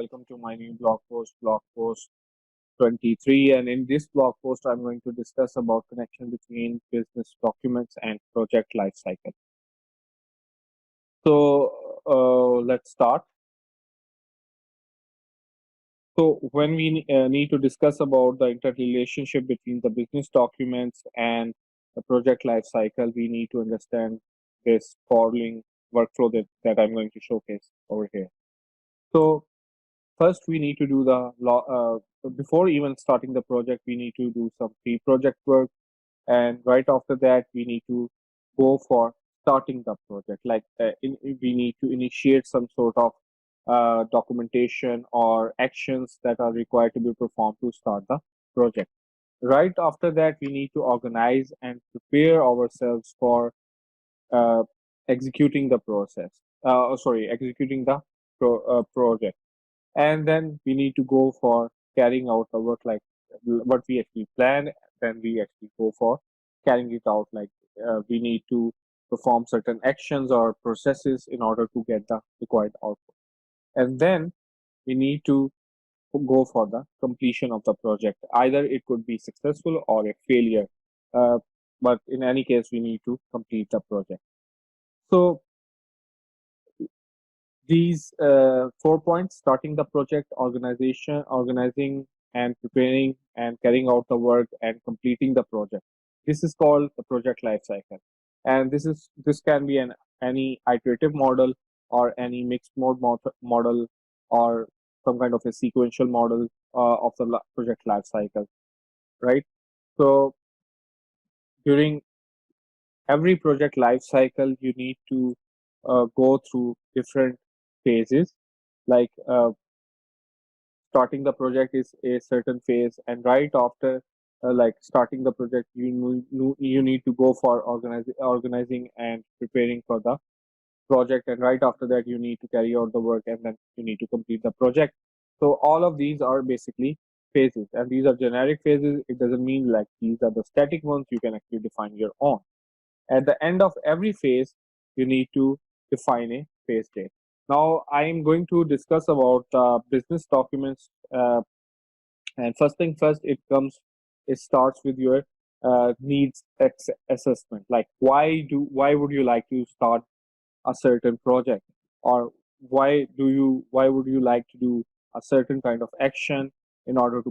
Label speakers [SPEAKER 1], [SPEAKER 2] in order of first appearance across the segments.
[SPEAKER 1] welcome to my new blog post 23. And in this blog post, I'm going to discuss about connection between business documents and project lifecycle. Let's start. So when we need to discuss about the interrelationship between the business documents and the project lifecycle, we need to understand this following workflow that I'm going to showcase over here. So first, we need to do before even starting the project, we need to do some pre-project work. And right after that, we need to go for starting the project. We need to initiate some sort of documentation or actions that are required to be performed to start the project. Right after that, we need to organize and prepare ourselves for uh, executing the executing the project. And then we need to go for carrying out the work like what we actually plan. Then we actually go for carrying it out, we need to perform certain actions or processes in order to get the required output. And then we need to go for the completion of the project. Either it could be successful or a failure, uh, but in any case we need to complete the project. So these 4 points: starting the project, organizing and preparing and carrying out the work, and completing the project. This is called the project life cycle. And this can be any iterative model or any mixed model, or some kind of a sequential model of the project life cycle, right? So during every project life cycle, you need to go through different phases. Like starting the project is a certain phase, and right after starting the project, you need to go for organizing and preparing for the project, and right after that you need to carry out the work, and then you need to complete the project. So all of these are basically phases, and these are generic phases. It doesn't mean like these are the static ones. You can actually define your own. At the end of every phase, you need to define a phase date. Now, I am going to discuss about business documents. And first thing first, it starts with your needs assessment. Like, why would you like to start a certain project, or why would you like to do a certain kind of action in order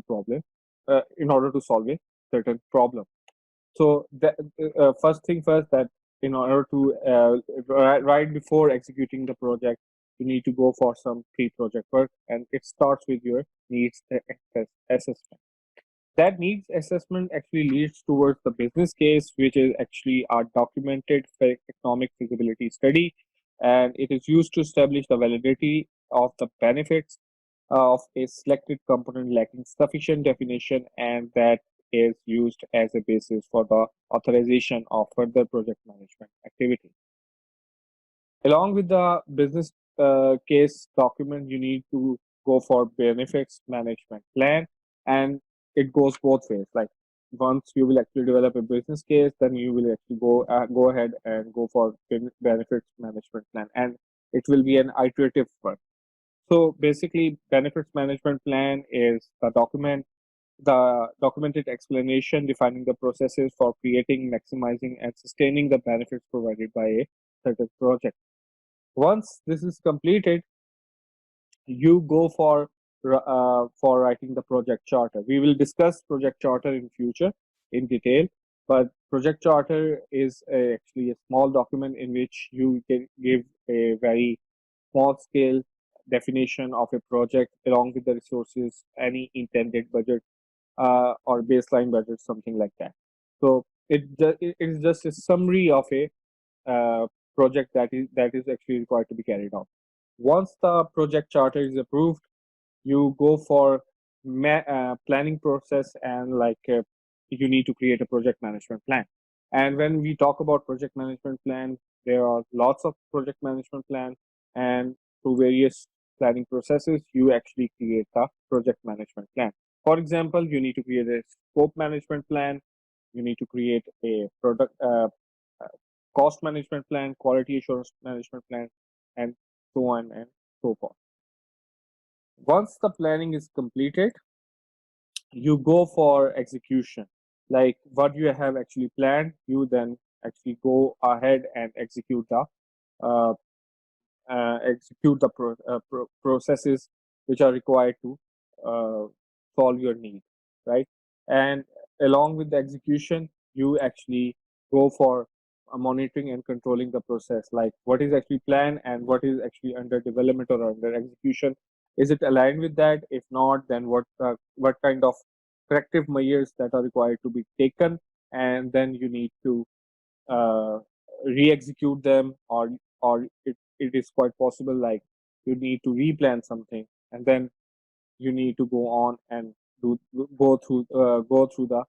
[SPEAKER 1] in order to solve a certain problem. So first thing first, that in order to right before executing the project, you need to go for some pre-project work, and it starts with your needs assessment. That needs assessment actually leads towards the business case, which is actually a documented economic feasibility study, and it is used to establish the validity of the benefits of a selected component lacking sufficient definition, and that is used as a basis for the authorization of further project management activity. Along with the business case document, you need to go for benefits management plan, and it goes both ways. Like once you will actually develop a business case, then you will actually go ahead and go for benefits management plan, and it will be an iterative work. So basically, benefits management plan is the documented explanation defining the processes for creating, maximizing, and sustaining the benefits provided by a certain project. Once this is completed, you go for writing the project charter. We will discuss project charter in future in detail, but project charter is actually a small document in which you can give a very small scale definition of a project along with the resources, any intended budget or baseline budget, something like that. So it is just a summary of a uh, project that is actually required to be carried out. Once the project charter is approved, you go for planning process, and you need to create a project management plan. And when we talk about project management plan, there are lots of project management plan, and through various planning processes, you actually create the project management plan. For example, you need to create a scope management plan, you need to create a product uh, cost management plan, quality assurance management plan, and so on and so forth. Once the planning is completed, you go for execution. Like what you have actually planned, you then actually go ahead and uh, execute the processes which are required to uh, solve your need, right? And along with the execution, you actually go for monitoring and controlling the process, like what is actually planned and what is actually under development or under execution. Is it aligned with that? If not, then what kind of corrective measures that are required to be taken, and then you need to uh, re-execute them, or it is quite possible like you need to replan something, and then you need to go on and do go through the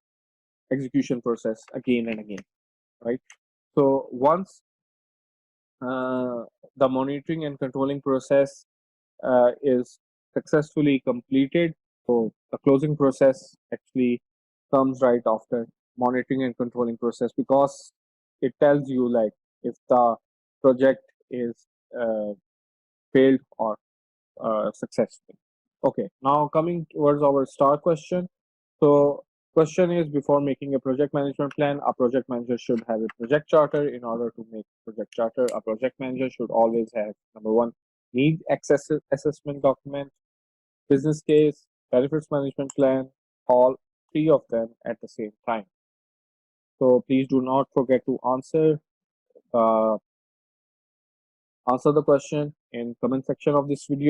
[SPEAKER 1] execution process again and again, right? So once uh, the monitoring and controlling process is successfully completed, so the closing process actually comes right after monitoring and controlling process, because it tells you like if the project is uh, failed or successful. Okay, now coming towards our star question. So question is, before making a project management plan, a project manager should have a project charter. In order to make project charter, a project manager should always have number one, need access assessment document, business case, benefits management plan, all three of them at the same time. So please do not forget to uh, answer the question in comment section of this video.